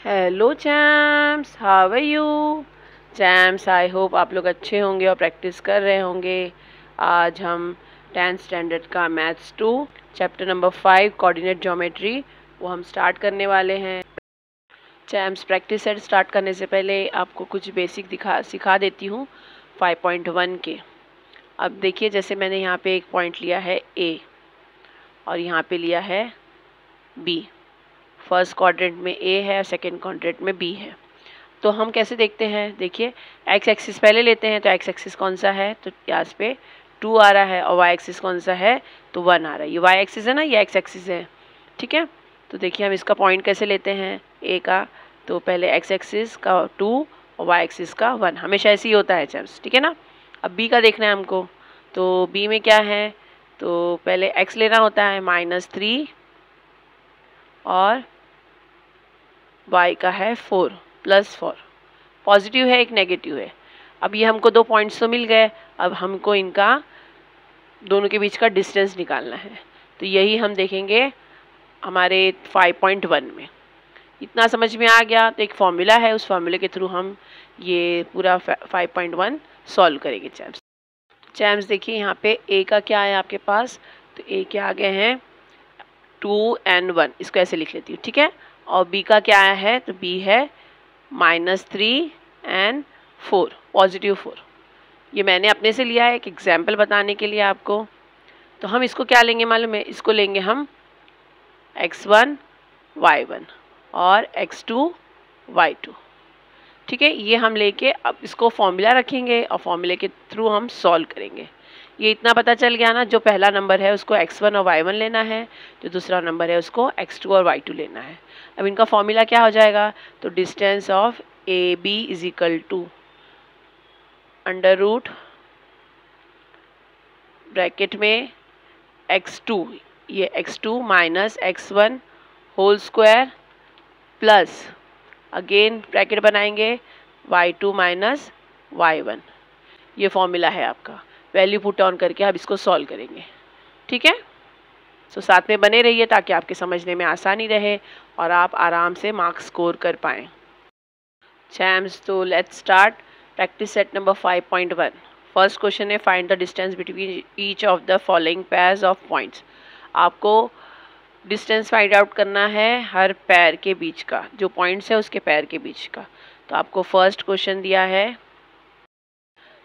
Hello champs, how are you champs. I hope आप लोग अच्छे होंगे और प्रैक्टिस कर रहे होंगे। आज हम 10th स्टैंडर्ड का maths 2 chapter number 5 coordinate geometry वो हम स्टार्ट करने वाले हैं। चैम्स, प्रैक्टिस सेट स्टार्ट करने से पहले आपको कुछ बेसिक सिखा देती हूँ 5.1 के। अब देखिए, जैसे मैंने यहाँ पे एक पॉइंट लिया है ए और यहाँ पे लिया है बी। फर्स्ट क्वाड्रेंट में ए है, सेकंड क्वाड्रेंट में बी है। तो हम कैसे देखते हैं, देखिए एक्स एक्सिस पहले लेते हैं। तो एक्स एक्सिस कौन सा है, तो यहाँ पे 2 आ रहा है, और वाई एक्सिस कौन सा है, तो 1 आ रहा है। ये वाई एक्सिस है ना, ये एक्स एक्सिस है, ठीक है। तो देखिए हम इसका पॉइंट कैसे लेते हैं ए का, तो पहले एक्स एक्सिस का 2 और वाई एक्सिस का 1, हमेशा ऐसे ही होता है चैम्स, ठीक है ना। अब बी का देखना है हमको, तो बी में क्या है, तो पहले एक्स लेना होता है -3 और y का है 4 +4। पॉजिटिव है, एक नेगेटिव है। अब ये हमको 2 पॉइंट्स तो मिल गए। अब हमको इनका दोनों के बीच का डिस्टेंस निकालना है। तो यही हम देखेंगे हमारे 5.1 में। इतना समझ में आ गया। तो एक फॉर्मूला है, उस फॉर्मूले के थ्रू हम ये पूरा 5.1 सॉल्व करेंगे चैम्स। देखिए यहाँ पे ए का क्या है आपके पास, तो ए के आगे हैं 2 और 1, इसको ऐसे लिख लेती हूँ, ठीक है। और बी का क्या है, तो बी है -3 और 4, +4। ये मैंने अपने से लिया है एक एग्जाम्पल बताने के लिए आपको। तो हम इसको क्या लेंगे मालूम है, इसको लेंगे हम x1 y1 और x2 y2, ठीक है। ये हम लेके अब इसको फॉर्मूला रखेंगे और फॉर्मूले के थ्रू हम सॉल्व करेंगे। ये इतना पता चल गया ना, जो पहला नंबर है उसको x1 और y1 लेना है, जो दूसरा नंबर है उसको x2 और y2 लेना है। अब इनका फॉर्मूला क्या हो जाएगा, तो distance of A B is equal to √ bracket में x2, ये x2 minus x1 whole square plus again bracket बनाएंगे y2 माइनस y1। ये फॉर्मूला है आपका। वैल्यू पुट ऑन करके आप इसको सॉल्व करेंगे, ठीक है। तो साथ में बने रहिए ताकि आपके समझने में आसानी रहे और आप आराम से मार्क्स स्कोर कर पाएँ चैम्स। तो let's start practice set number 5.1। First question है, find the distance between each of the following pairs of points. आपको डिस्टेंस फाइंड आउट करना है हर पैर के बीच का, जो पॉइंट्स है उसके पैर के बीच का। तो आपको फर्स्ट क्वेश्चन दिया है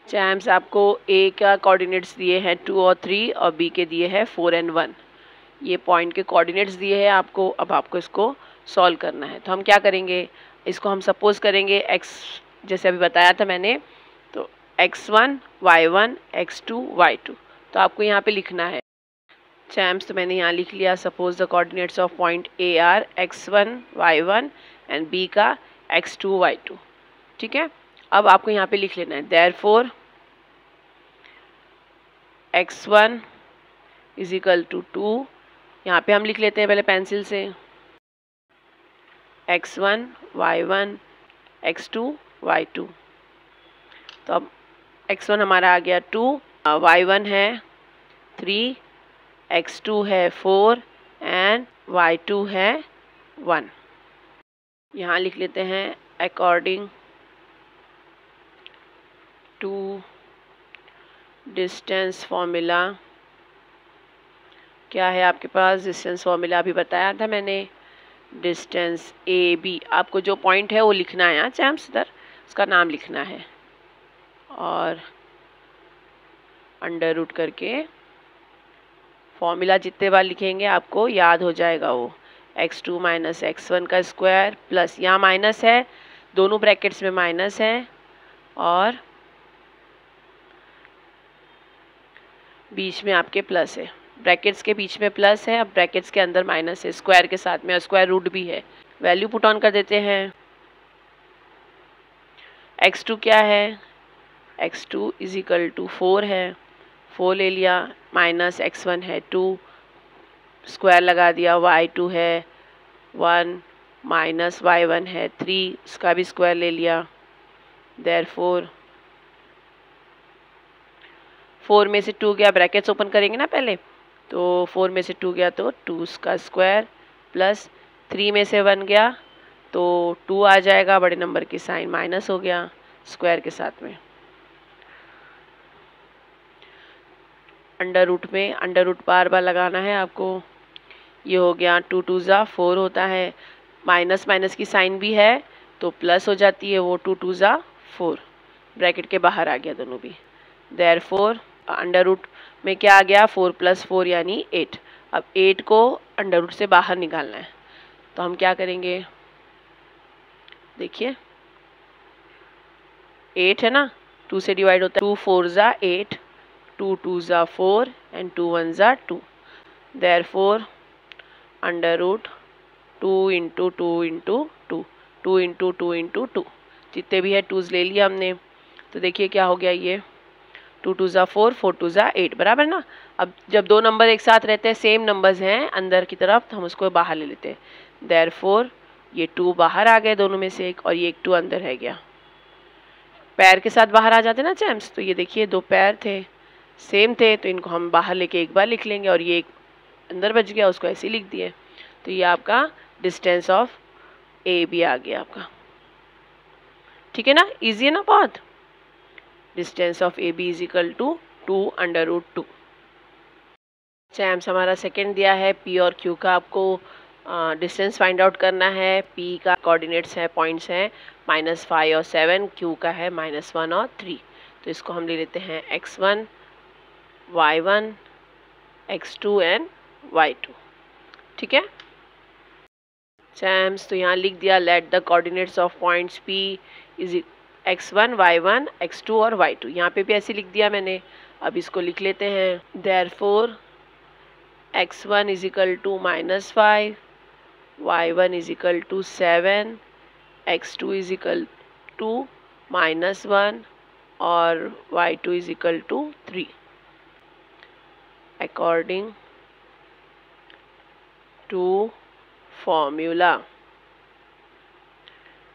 चैम्स, आपको ए का कोऑर्डिनेट्स दिए हैं 2 और 3 और बी के दिए हैं 4 और 1। ये पॉइंट के कोऑर्डिनेट्स दिए हैं आपको। अब आपको इसको सॉल्व करना है। तो हम क्या करेंगे, इसको हम सपोज करेंगे x, जैसे अभी बताया था मैंने, तो x1 y1 x2 y2। तो आपको यहाँ पे लिखना है चैम्स। तो मैंने यहाँ लिख लिया, suppose the coordinates of point A are x1 y1 and B का x2 y2, ठीक है। अब आपको यहाँ पे लिख लेना है therefore x1 is equal to 2। यहाँ पे हम लिख लेते हैं पहले पेंसिल से x1 y1 x2 y2। तो अब x1 हमारा आ गया 2, y1 है 3, x2 है 4 एंड y2 है 1। यहाँ लिख लेते हैं अकॉर्डिंग टू डिस्टेंस फॉर्मूला। क्या है आपके पास, डिस्टेंस फॉर्मूला अभी बताया था मैंने। डिस्टेंस ए बी, आपको जो पॉइंट है वो लिखना है यहाँ चैम्स, इधर उसका नाम लिखना है और √ करके फॉर्मूला जितने बार लिखेंगे आपको याद हो जाएगा वो। x2 माइनस x1 का स्क्वायर प्लस, यहाँ माइनस है, दोनों ब्रैकेट्स में माइनस है और बीच में आपके प्लस है। ब्रैकेट्स के बीच में प्लस है, अब ब्रैकेट्स के अंदर माइनस है स्क्वायर के साथ में, और स्क्वायर रूट भी है। वैल्यू पुट ऑन कर देते हैं। x2 क्या है, x2 इज इक्वल टू 4 है, 4 ले लिया, माइनस x1 है 2, स्क्वायर लगा दिया, y2 है 1 माइनस y1 है 3, इसका भी स्क्वायर ले लिया। देयरफॉर 4 में से 2 गया, ब्रैकेट्स ओपन करेंगे ना पहले, तो 4 में से 2 गया तो 2 का स्क्वायर प्लस 3 में से 1 गया तो 2 आ जाएगा, बड़े नंबर की साइन माइनस हो गया स्क्वायर के साथ में। अंडर रूट में अंडर रूट बार बार लगाना है आपको। ये हो गया 2 2 ज़ा 4 होता है, माइनस माइनस की साइन भी है तो प्लस हो जाती है, वो 2 2 ज़ा 4, ब्रैकेट के बाहर आ गया दोनों भी। देयरफॉर अंडर रूट में क्या आ गया, 4 + 4 यानी 8। अब 8 को अंडर रूट से बाहर निकालना है, तो हम क्या करेंगे, देखिए 8 है ना, 2 से डिवाइड होता है, 2 4 ज़ा 8, 2 2 ज़ा 4 एंड 2 1 ज़ा 2। देयरफॉर अंडर रूट 2 × 2 × 2, 2 × 2 × 2, जितने भी है 2's ले लिया हमने। तो देखिए क्या हो गया, ये 2 2 ज़ा 4, 4 2 ज़ा 8, बराबर ना। अब जब दो नंबर एक साथ रहते हैं, सेम नंबर्स हैं अंदर की तरफ, तो हम उसको बाहर ले लेते हैं। देयरफॉर ये 2 बाहर आ गए दोनों में से एक, और ये एक 2 अंदर रह गया। पैर के साथ बाहर आ जाते ना चैम्प्स, तो ये देखिए 2 पैर थे, सेम थे, तो इनको हम बाहर लेके एक बार लिख लेंगे, और ये एक अंदर बच गया, उसको ऐसे ही लिख दिए। तो ये आपका डिस्टेंस ऑफ ए भी आ गया आपका, ठीक है ना, इजी है ना बहुत। Distance of A B = 2 under root 2। Champs हमारा सेकंड दिया है, पी और क्यू का आपको डिस्टेंस फाइंड आउट करना है। पी का कोऑर्डिनेट्स है, पॉइंट्स हैं -5 और 7, क्यू का है -1 और 3। तो इसको हम ले लेते हैं x1 y1 x2 and y2, ठीक है चैम्प्स। तो यहाँ लिख दिया, let the coordinates of points P is x1 y1 x2 और y2। यहाँ पे भी ऐसे लिख दिया मैंने। अब इसको लिख लेते हैं, देयरफॉर x1 = -5, y1 = 7, x2 = -1 और y2 = 3 अकॉर्डिंग टू फॉर्मूला।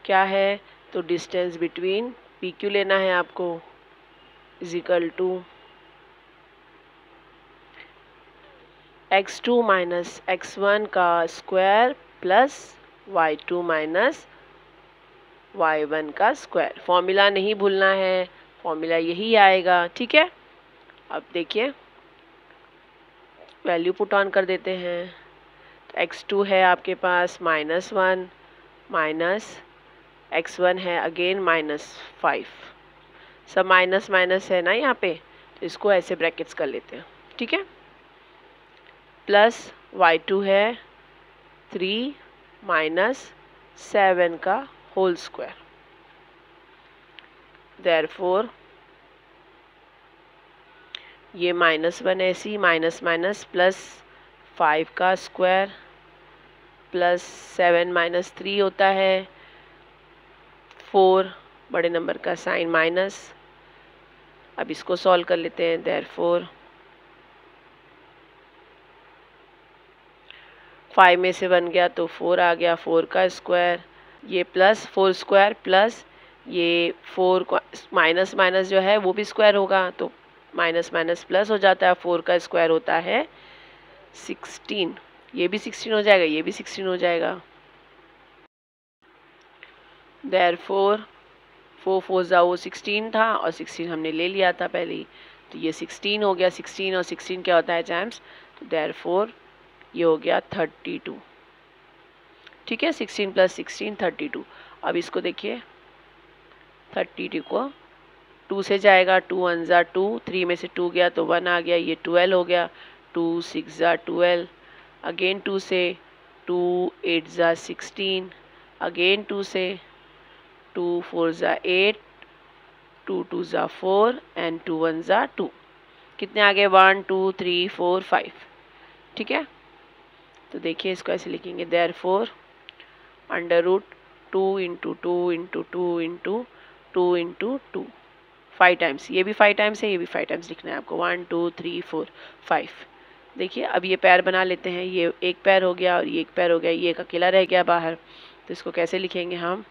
क्या है, तो डिस्टेंस बिटवीन पी क्यू लेना है आपको, = x2 - x1 का स्क्वायर प्लस y2 - y1 का स्क्वायर। फॉर्मूला नहीं भूलना है, फॉर्मूला यही आएगा, ठीक है। अब देखिए वैल्यू पुट ऑन कर देते हैं। तो x2 है आपके पास -1 माइनस x1 है अगेन -5, सब माइनस माइनस है ना यहाँ पे, तो इसको ऐसे ब्रैकेट्स कर लेते हैं, ठीक है। प्लस y2 है 3 - 7 का होल स्क्वायर। देयरफॉर ये -1 ऐसी माइनस माइनस प्लस 5 का स्क्वायर प्लस 7 - 3 होता है 4, बड़े नंबर का साइन माइनस। अब इसको सॉल्व कर लेते हैं। देयरफॉर 5 में से 1 गया तो 4 आ गया, 4 का स्क्वायर, ये प्लस 4 स्क्वायर प्लस ये 4 को माइनस माइनस जो है वो भी स्क्वायर होगा, तो माइनस माइनस प्लस हो जाता है। 4 का स्क्वायर होता है 16, ये भी 16 हो जाएगा, ये भी 16 हो जाएगा। देयरफॉर 4 4 ज़ा वो 16 था, और 16 हमने ले लिया था पहले ही, तो ये 16 हो गया। 16 और 16 क्या होता है चैम्प्स, तो देयरफॉर ये हो गया 32, ठीक है। 16 + 16 32। अब इसको देखिए 32 को 2 से जाएगा, 2 1 ज़ा 2, 3 में से 2 गया तो 1 आ गया, ये 12 हो गया। 2 6 ज़ा 12, अगेन 2 से 2 8 ज़ा 16, अगेन 2 से 2 4 ज़ा 8, 2 2 ज़ा 4 एंड 2 1 ज़ा 2। कितने आ गए, 1 2 3 4 5, ठीक है। तो देखिए इसको ऐसे लिखेंगे, देयरफॉर √2 × 2 × 2 × 2 × 2, 5 टाइम्स, ये भी 5 टाइम्स है, ये भी 5 टाइम्स लिखना है आपको, 1 2 3 4 5। देखिए अब ये पैर बना लेते हैं, ये एक पैर हो गया और ये एक पैर हो गया, ये एक अकेला रह गया बाहर, तो इसको कैसे लिखेंगे हम,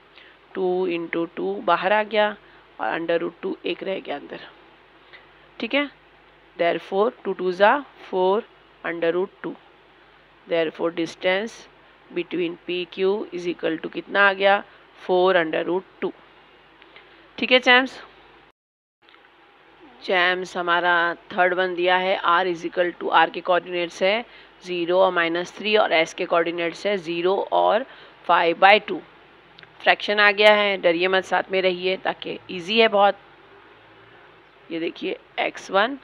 2 × 2 बाहर आ गया और √2 एक रह गया अंदर, ठीक है। देयरफॉर 2 2 ज़ा 4 √2। Therefore distance between P Q is equal to कितना आ गया 4√2। ठीक है चैम्स। चैम्स हमारा थर्ड वन दिया है R is equal to, R के कोऑर्डिनेट्स है 0 और -3 और एस के कोऑर्डिनेट्स है 0 और 5/2। फ्रैक्शन आ गया है, डरिए मत, साथ में रहिए ताकि इजी है बहुत। ये देखिए x1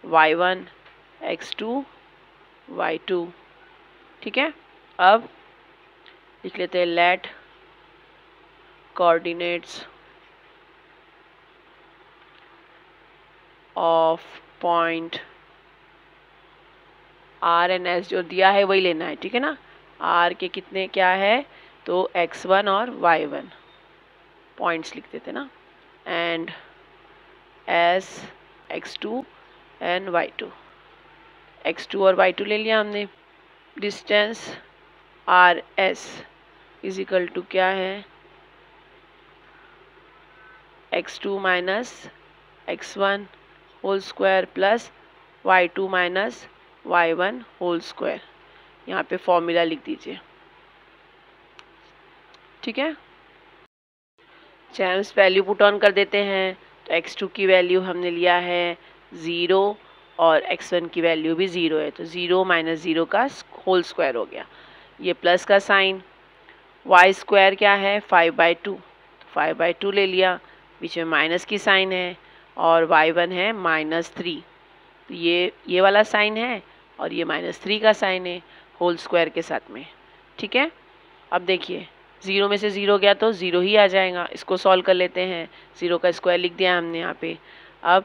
y1 x2 y2। ठीक है, अब लिख लेते हैं let coordinates of point R and S, जो दिया है वही लेना है। ठीक है ना, आर के कितने क्या है तो x1 और y1 पॉइंट्स लिख देते ना, and S x2 and y2, x2 और y2 ले लिया हमने। Distance R S is equal to क्या है x2 minus x1 whole square plus y2 minus y1 whole square. यहाँ पे फॉर्मूला लिख दीजिए। ठीक है, चैम्स वैल्यू पुट ऑन कर देते हैं। तो x2 की वैल्यू हमने लिया है 0 और x1 की वैल्यू भी 0 है, तो 0 माइनस 0 का होल स्क्वायर हो गया। ये प्लस का साइन, y स्क्वायर क्या है 5/2, 5/2 ले लिया, बीच में माइनस की साइन है और y1 है -3, तो ये वाला साइन है और ये -3 का साइन है होल स्क्वायर के साथ में। ठीक है, अब देखिए 0 में से 0 गया तो 0 ही आ जाएगा। इसको सॉल्व कर लेते हैं, 0 का स्क्वायर लिख दिया हमने यहाँ पे। अब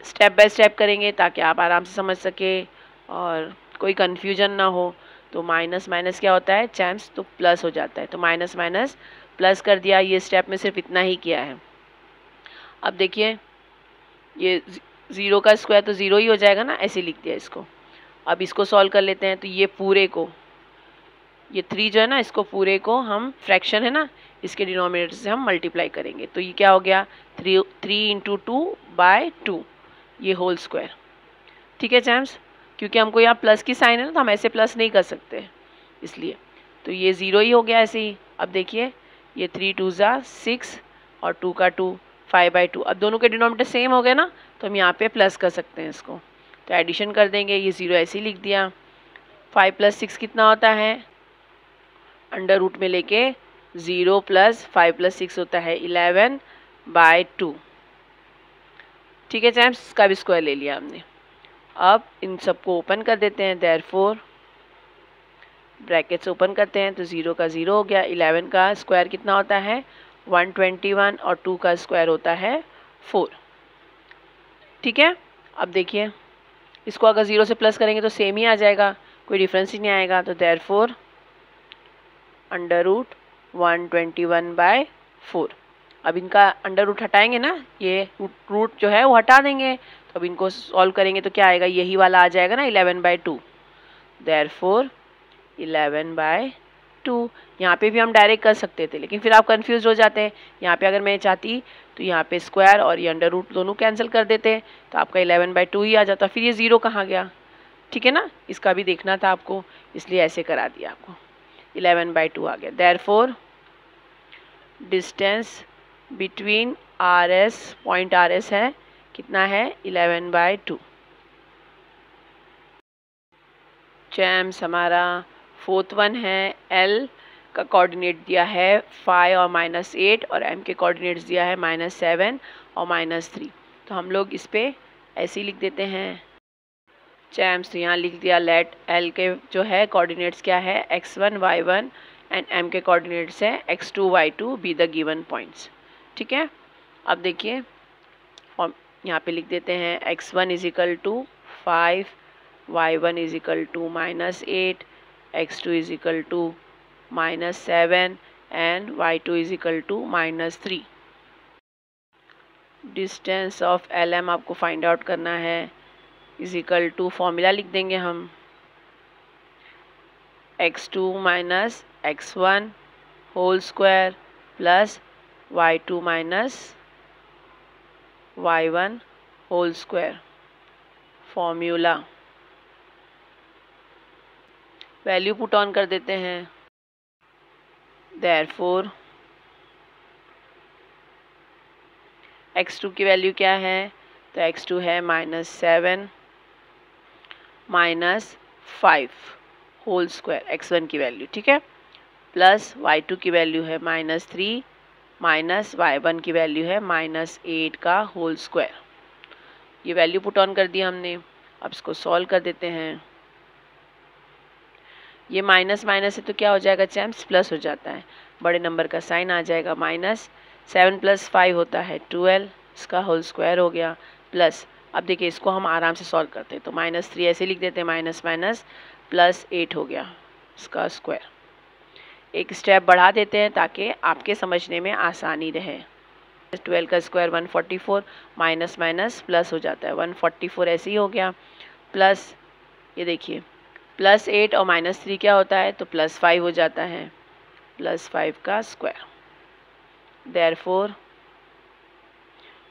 स्टेप बाय स्टेप करेंगे ताकि आप आराम से समझ सके और कोई कन्फ्यूजन ना हो। तो माइनस माइनस क्या होता है चैम्स, तो प्लस हो जाता है, तो माइनस माइनस प्लस कर दिया। ये स्टेप में सिर्फ इतना ही किया है। अब देखिए ये 0 का स्क्वायर तो 0 ही हो जाएगा ना, ऐसे लिख दिया इसको। अब इसको सॉल्व कर लेते हैं, तो ये पूरे को, ये 3 जो है ना, इसको पूरे को हम फ्रैक्शन है ना, इसके डिनोमिनेटर से हम मल्टीप्लाई करेंगे। तो ये क्या हो गया 3 × 2/2 ये होल स्क्वायर। ठीक है चैम्स, क्योंकि हमको यहाँ प्लस की साइन है ना, तो हम ऐसे प्लस नहीं कर सकते इसलिए, तो ये 0 ही हो गया ऐसे ही। अब देखिए ये 3 2 = 6 और 2 का 2 5/2। अब दोनों के डिनोमिनेटर सेम हो गए ना, तो हम यहाँ पे प्लस कर सकते हैं इसको, तो एडिशन कर देंगे। ये 0 ऐसे ही लिख दिया। 5 + 6 कितना होता है, अंडर रूट में लेके 0 + 5 + 6 होता है 11/2। ठीक है चैम्स, इसका भी स्क्वायर ले लिया हमने। अब इन सबको ओपन कर देते हैं, देयरफॉर ब्रैकेट्स ओपन करते हैं, तो 0 का 0 हो गया। 11 का स्क्वायर कितना होता है 121 और 2 का स्क्वायर होता है 4। ठीक है, अब देखिए इसको अगर 0 से प्लस करेंगे तो सेम ही आ जाएगा, कोई डिफरेंस ही नहीं आएगा। तो देयरफॉर अंडर रूट 121/4। अब इनका अंडर रूट हटाएंगे ना, ये रूट जो है वो हटा देंगे, तो अब इनको सॉल्व करेंगे तो क्या आएगा, यही वाला आ जाएगा ना 11/2। देयरफॉर 11/2। यहाँ पे भी हम डायरेक्ट कर सकते थे, लेकिन फिर आप कंफ्यूज हो जाते हैं। यहाँ पे अगर मैं चाहती तो यहाँ पे स्क्वायर और ये अंडर रूट दोनों कैंसिल कर देते, तो आपका 11/2 ही आ जाता। फिर ये 0 कहाँ गया, ठीक है ना, इसका भी देखना था आपको, इसलिए ऐसे करा दिया आपको, 11/2 आ गया। Therefore distance between RS, point RS है कितना है 11/2। चैम्स हमारा फोर्थ वन है, L का कोऑर्डिनेट दिया है 5 और -8 और M के कोऑर्डिनेट्स दिया है -7 और -3। तो हम लोग इस पे ऐसे ही लिख देते हैं चैम्स। तो यहाँ लिख दिया लेट L के जो है कोऑर्डिनेट्स क्या है x1 y1 एंड M के कोऑर्डिनेट्स है x2 y2 be the given points. ठीक है, अब देखिए यहाँ पे लिख देते हैं x1 = 5, y1 = -8, x2 = -7 and y2 = -3। Distance of LM आपको फाइंड आउट करना है, = फॉर्मूला लिख देंगे हम x2 - x1 whole square plus y2 - y1 whole square. Formula value put on कर देते हैं, देयरफॉर x2 की वैल्यू क्या है, तो x2 है -7 -5 होल स्क्वायर x1 की वैल्यू, ठीक है, प्लस y2 की वैल्यू है -3 माइनस y1 की वैल्यू है -8 का होल स्क्वायर। ये वैल्यू पुट ऑन कर दिया हमने। अब इसको सॉल्व कर देते हैं। ये माइनस माइनस है तो क्या हो जाएगा चैम्प्स, प्लस हो जाता है, बड़े नंबर का साइन आ जाएगा। -7 + 5 होता है 12, इसका होल स्क्वायर हो गया, प्लस अब देखिए इसको हम आराम से सॉल्व करते हैं, तो -3 ऐसे लिख देते हैं, माइनस माइनस +8 हो गया इसका स्क्वायर। एक स्टेप बढ़ा देते हैं ताकि आपके समझने में आसानी रहे। 12 का स्क्वायर 144, माइनस माइनस प्लस हो जाता है, 144 ऐसे ही हो गया, प्लस ये देखिए +8 और -3 क्या होता है, तो +5 हो जाता है, +5 का स्क्वायर। देयरफॉर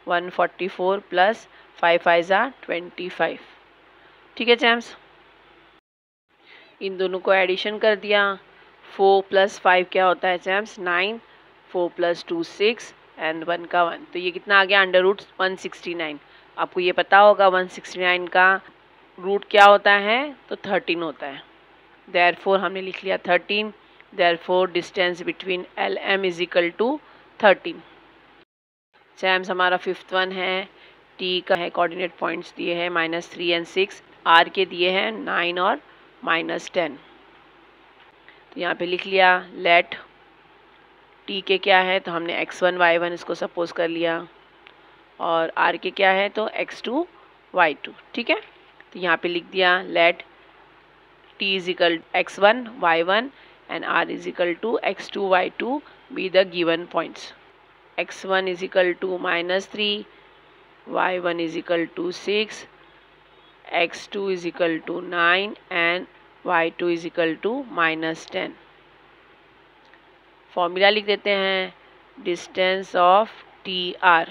144 + 5 = 25। ठीक है चैम्स, इन दोनों को एडिशन कर दिया। 4 + 5 क्या होता है चैम्स, 9, 4 + 2 6 एंड 1 का 1, तो ये कितना आ गया, √169। आपको ये पता होगा 169 का रूट क्या होता है, तो 13 होता है। देयरफॉर हमने लिख लिया 13, देयरफॉर डिस्टेंस बिटवीन LM = 13। चैम्स हमारा 5th वन है, टी का है, कोऑर्डिनेट पॉइंट्स दिए हैं -3 और 6, आर के दिए हैं 9 और -10। तो यहाँ पे लिख लिया लेट टी के क्या है, तो हमने x1 y1 इसको सपोज कर लिया, और आर के क्या है, तो x2 y2। ठीक है, तो यहाँ पे लिख दिया late t = x1 y1 and r = x2 y2 be the given points. x1 = -3, y1 = 6, x2 = 9 and y2 = -10। Formula लिख देते हैं, डिस्टेंस ऑफ TR।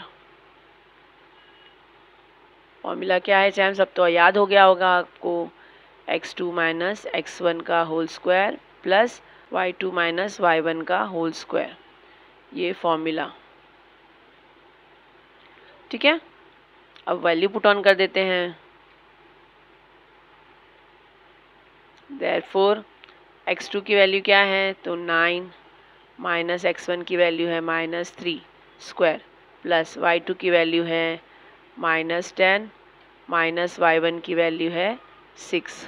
फॉर्मूला क्या है चैम, सब तो याद हो गया होगा आपको, x2 - x1 का whole square plus y2 - y1 का होल स्क्वायर, ये फॉर्मूला। ठीक है, अब वैल्यू पुट ऑन कर देते हैं। देयरफॉर x2 की वैल्यू क्या है, तो 9 माइनस x1 की वैल्यू है -3 स्क्वायर, प्लस y2 की वैल्यू है -10 माइनस y1 की वैल्यू है 6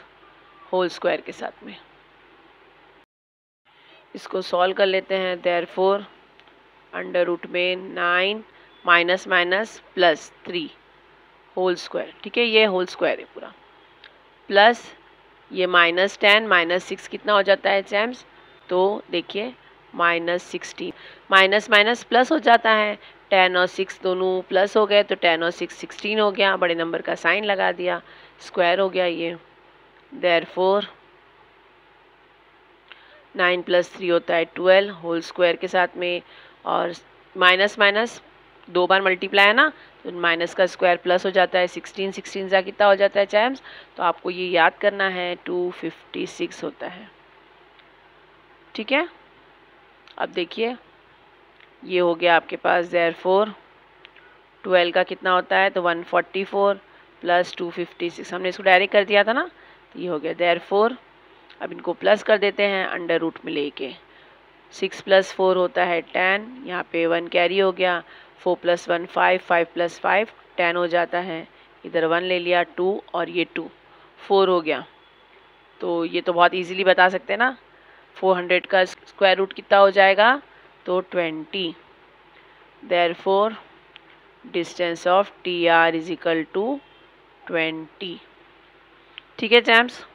होल स्क्वायर के साथ में। इसको सॉल्व कर लेते हैं। देयरफॉर अंडर रूट में 9 माइनस माइनस +3 होल स्क्वायर, ठीक है, ये होल स्क्वायर है पूरा, प्लस ये -10 -6 कितना हो जाता है चैम्स, तो देखिए -16, माइनस माइनस प्लस हो जाता है, 10 और 6 दोनों प्लस हो गए, तो 10 और 6 16 हो गया, बड़े नंबर का साइन लगा दिया, स्क्वायर हो गया ये। देयरफॉर 9 + 3 होता है 12 होल स्क्वायर के साथ में, और माइनस माइनस 2 बार मल्टीप्लाई है ना, तो माइनस का स्क्वायर प्लस हो जाता है, 16 16 सा कितना हो जाता है चैम्स, तो आपको ये याद करना है 256 होता है। ठीक है, अब देखिए ये हो गया आपके पास। देयरफॉर 12 का कितना होता है, तो 144 + 256, हमने इसको डायरेक्ट कर दिया था ना, तो ये हो गया। देयरफॉर अब इनको प्लस कर देते हैं अंडर रूट में लेके, 6 + 4 होता है 10, यहाँ पे 1 कैरी हो गया, 4 + 1 5, 5 + 5 10 हो जाता है, इधर 1 ले लिया 2 और ये 2 4 हो गया। तो ये तो बहुत इजीली बता सकते हैं ना, 400 का स्क्वायर रूट कितना हो जाएगा, तो 20। Therefore distance of TR = 20। ठीक है चैम्स,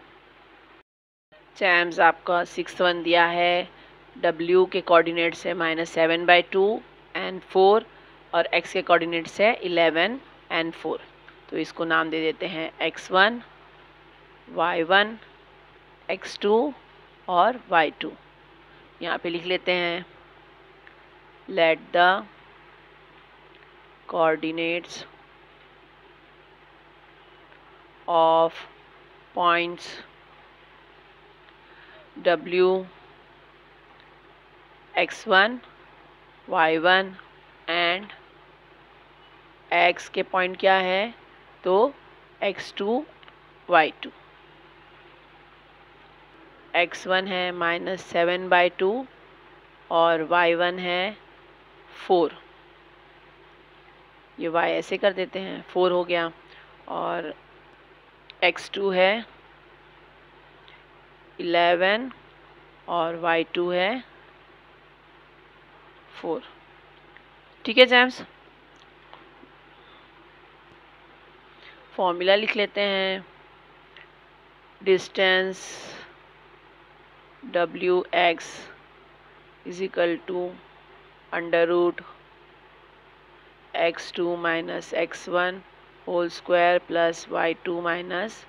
चैम्स आपका 6th वन दिया है, W के कोऑर्डिनेट्स है -7/2 and 4, और X के कोऑर्डिनेट्स है 11 and 4, तो इसको नाम दे देते हैं x1 y1 x2 और y2। यहाँ पे लिख लेते हैं let the coordinates of points W x1 y1 and x के पॉइंट क्या है, तो x2 y2। x1 है -7/2 और y1 है 4। ये y ऐसे कर देते हैं, 4 हो गया। और x2 है 11 और y2 है 4। ठीक है जैम्स, फॉर्मूला लिख लेते हैं। Distance wx is equal to √ x2 minus x1 whole square plus y2 minus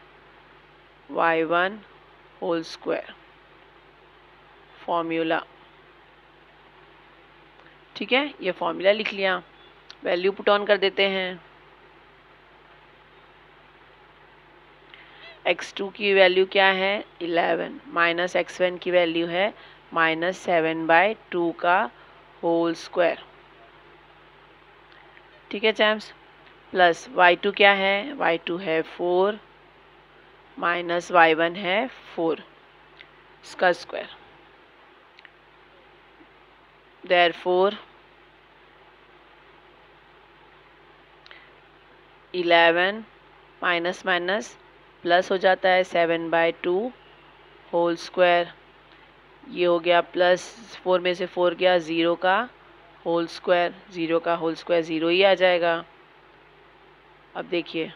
y1 whole square. Formula, ठीक है, ये फॉर्मूला लिख लिया। वैल्यू पुट ऑन कर देते हैं। x2 की वैल्यू क्या है 11 माइनस x1 की वैल्यू है -7/2 का होल स्क्वायर। ठीक है चैम्स, प्लस y2 क्या है, y2 है 4 माइनस y1 है 4 इसका square. Therefore 11 minus minus plus हो जाता है 7/2 होल स्क्वायर। ये हो गया प्लस 4 में से 4 गया 0 का होल स्क्वायर, 0 का होल स्क्वायर 0 ही आ जाएगा। अब देखिए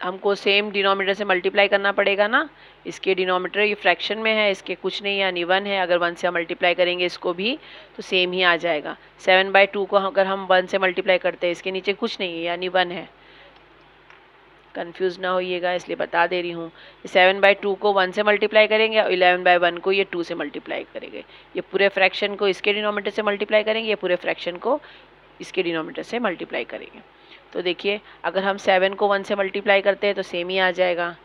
हमको सेम डिनोमिनेटर से मल्टीप्लाई करना पड़ेगा ना। इसके डिनोमिनेटर ये फ्रैक्शन में है, इसके कुछ नहीं यानी 1 है। अगर 1 से हम मल्टीप्लाई करेंगे इसको भी तो सेम ही आ जाएगा। 7/2 को अगर हम 1 से मल्टीप्लाई करते हैं, इसके नीचे कुछ नहीं है यानी 1 है। कंफ्यूज ना होइएगा इसलिए बता दे रही हूँ। 7/2 को 1 से मल्टीप्लाई करेंगे और 11/1 को ये 2 से मल्टीप्लाई करेंगे। ये पूरे फ्रैक्शन को इसके डिनोमिनेटर से मल्टीप्लाई करेंगे, ये पूरे फ्रैक्शन को इसके डिनोमिनेटर से मल्टीप्लाई करेंगे। तो देखिए अगर हम 7 को 1 से मल्टीप्लाई करते हैं तो सेम ही आ जाएगा,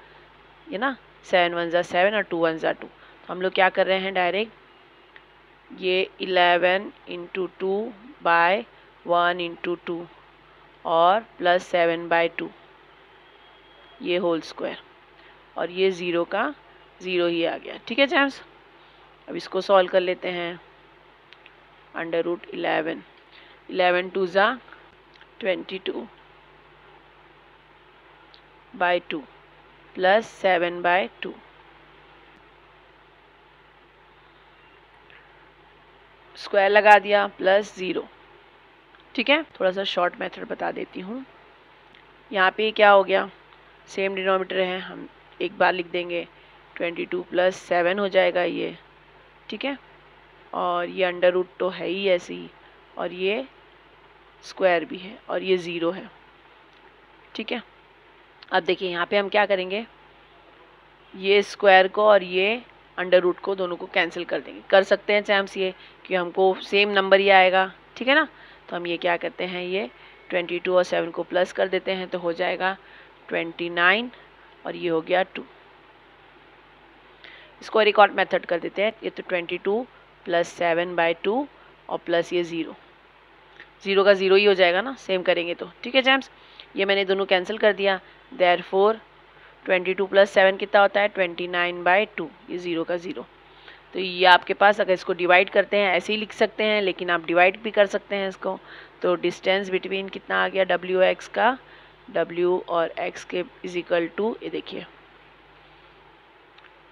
ये ना 7 1 ज़ा 7 और 2 1 ज़ा 2। तो हम लोग क्या कर रहे हैं डायरेक्ट ये 11 × 2/1 × 2 और प्लस 7/2 ये होल स्क्वायर और ये 0 का 0 ही आ गया। ठीक है जैम्स, अब इसको सॉल्व कर लेते हैं। √11 11 2 ज़ा 22/2 प्लस 7/2 स्क्वायर लगा दिया प्लस 0। ठीक है, थोड़ा सा शॉर्ट मेथड बता देती हूँ। यहाँ पे क्या हो गया, सेम डिनोमिनेटर है, हम एक बार लिख देंगे 22 + 7 हो जाएगा ये। ठीक है, और ये √ तो है ही ऐसे ही और ये स्क्वायर भी है और ये 0 है। ठीक है, अब देखिए यहाँ पे हम क्या करेंगे, ये स्क्वायर को और ये √ को दोनों को कैंसिल कर देंगे। कर सकते हैं चैम्स ये कि हमको सेम नंबर ही आएगा। ठीक है ना, तो हम ये क्या करते हैं, ये 22 और 7 को प्लस कर देते हैं तो हो जाएगा 29 और ये हो गया 2। इसको एक और मेथड कर देते हैं। ये तो 22 + 7/2 और प्लस ये 0 का 0 ही हो जाएगा ना सेम करेंगे तो। ठीक है जैम्स, ये मैंने दोनों कैंसिल कर दिया। देयरफॉर 22 + 7 कितना होता है 29/2, ये 0 का 0। तो ये आपके पास अगर इसको डिवाइड करते हैं ऐसे ही लिख सकते हैं, लेकिन आप डिवाइड भी कर सकते हैं इसको। तो डिस्टेंस बिटवीन कितना आ गया WX का, W और X के इज इक्वल टू, ये देखिए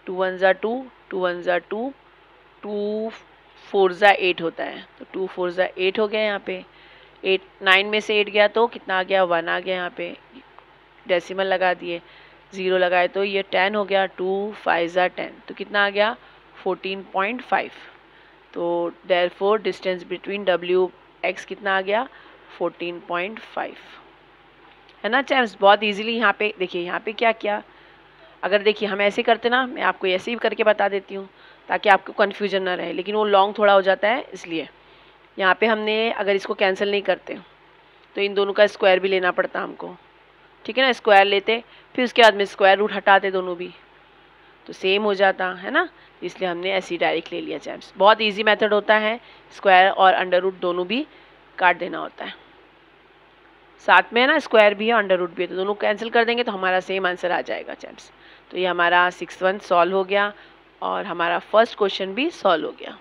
2 1 ज़ा 2 2 1 ज़ा 2 2 4 ज़ा 8 होता है। तो 2 4 ज़ा 8 हो गया यहाँ पे। 8 9 में से 8 गया तो कितना आ गया 1 आ गया। यहाँ पे डेसिमल लगा दिए, 0 लगाए तो ये 10 हो गया। 2 5 ज़ा 10 तो कितना आ गया 14.5। तो देयरफॉर डिस्टेंस बिटवीन WX कितना आ गया 14.5 है ना चैम्स। बहुत इजीली यहाँ पे देखिए, यहाँ पे क्या किया, अगर देखिए हम ऐसे करते ना, मैं आपको ऐसे ही करके बता देती हूँ ताकि आपको कन्फ्यूजन ना रहे, लेकिन वो लॉन्ग थोड़ा हो जाता है इसलिए। यहाँ पे हमने अगर इसको कैंसिल नहीं करते तो इन दोनों का स्क्वायर भी लेना पड़ता हमको। ठीक है ना, स्क्वायर लेते फिर उसके बाद में स्क्वायर रूट हटाते दोनों भी तो सेम हो जाता है ना। इसलिए हमने ऐसे ही डायरेक्ट ले लिया चैम्प्स। बहुत ईजी मेथड होता है, स्क्वायर और अंडर रूट दोनों भी काट देना होता है। साथ में है ना स्क्वायर भी है अंडर रूट भी है, तो दोनों कैंसिल कर देंगे तो हमारा सेम आंसर आ जाएगा चैम्प्स। तो ये हमारा 6th 1 सॉल्व हो गया और हमारा फर्स्ट क्वेश्चन भी सॉल्व हो गया।